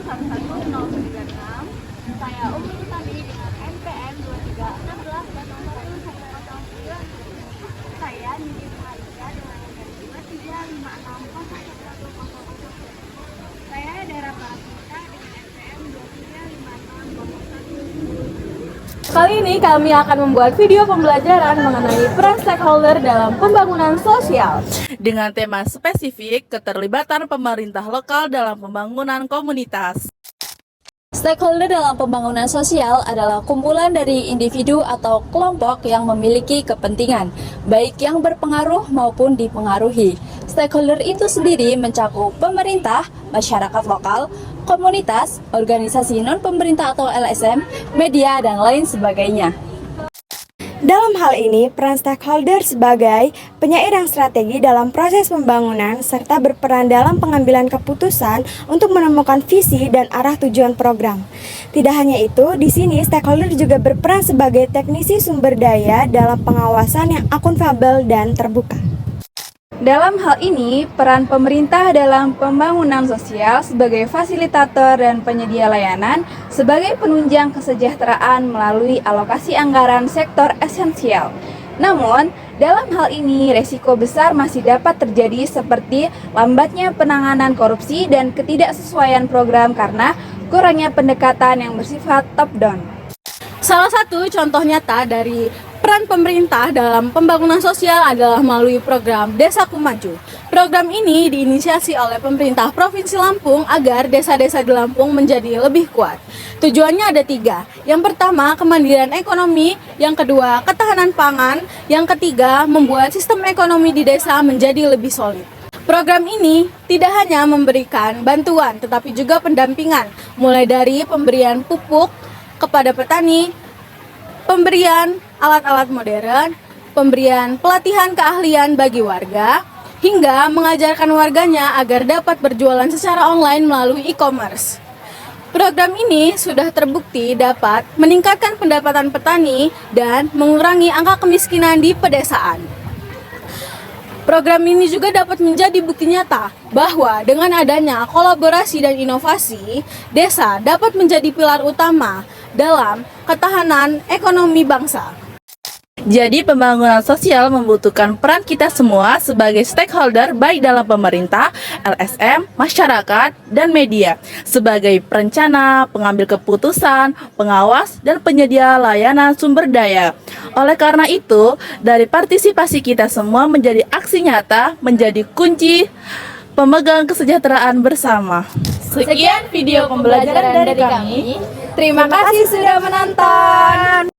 111096. Saya Umur Utami dengan NPM 2316 dan nomor urut 109. Saya Nindi Maria dengan NPM 23560110. Saya Dara Pratita dengan NPM 235601. Kali ini kami akan membuat video pembelajaran mengenai peran stakeholder dalam pembangunan sosial. Dengan tema spesifik keterlibatan pemerintah lokal dalam pembangunan komunitas. Stakeholder dalam pembangunan sosial adalah kumpulan dari individu atau kelompok yang memiliki kepentingan, baik yang berpengaruh maupun dipengaruhi. Stakeholder itu sendiri mencakup pemerintah, masyarakat lokal, komunitas, organisasi non-pemerintah atau LSM, media, dan lain sebagainya. Dalam hal ini, peran stakeholder sebagai penyair yang strategi dalam proses pembangunan serta berperan dalam pengambilan keputusan untuk menemukan visi dan arah tujuan program. Tidak hanya itu, di sini stakeholder juga berperan sebagai teknisi sumber daya dalam pengawasan yang akuntabel dan terbuka. Dalam hal ini, peran pemerintah dalam pembangunan sosial sebagai fasilitator dan penyedia layanan, sebagai penunjang kesejahteraan melalui alokasi anggaran sektor esensial. Namun, dalam hal ini resiko besar masih dapat terjadi seperti lambatnya penanganan korupsi dan ketidaksesuaian program karena kurangnya pendekatan yang bersifat top-down. Salah satu contoh nyata dari peran pemerintah dalam pembangunan sosial adalah melalui program Desaku Maju. Program ini diinisiasi oleh pemerintah Provinsi Lampung agar desa-desa di Lampung menjadi lebih kuat. Tujuannya ada 3. Yang pertama, kemandirian ekonomi. Yang kedua, ketahanan pangan. Yang ketiga, membuat sistem ekonomi di desa menjadi lebih solid. Program ini tidak hanya memberikan bantuan, tetapi juga pendampingan, mulai dari pemberian pupuk kepada petani, pemberian alat-alat modern, pemberian pelatihan keahlian bagi warga, hingga mengajarkan warganya agar dapat berjualan secara online melalui e-commerce. Program ini sudah terbukti dapat meningkatkan pendapatan petani dan mengurangi angka kemiskinan di pedesaan. Program ini juga dapat menjadi bukti nyata bahwa dengan adanya kolaborasi dan inovasi, desa dapat menjadi pilar utama dalam ketahanan ekonomi bangsa. Jadi pembangunan sosial membutuhkan peran kita semua sebagai stakeholder baik dalam pemerintah, LSM, masyarakat, dan media sebagai perencana, pengambil keputusan, pengawas, dan penyedia layanan sumber daya. Oleh karena itu, dari partisipasi kita semua menjadi aksi nyata, menjadi kunci pemegang kesejahteraan bersama. Sekian video pembelajaran dari kami. Terima kasih sudah menonton.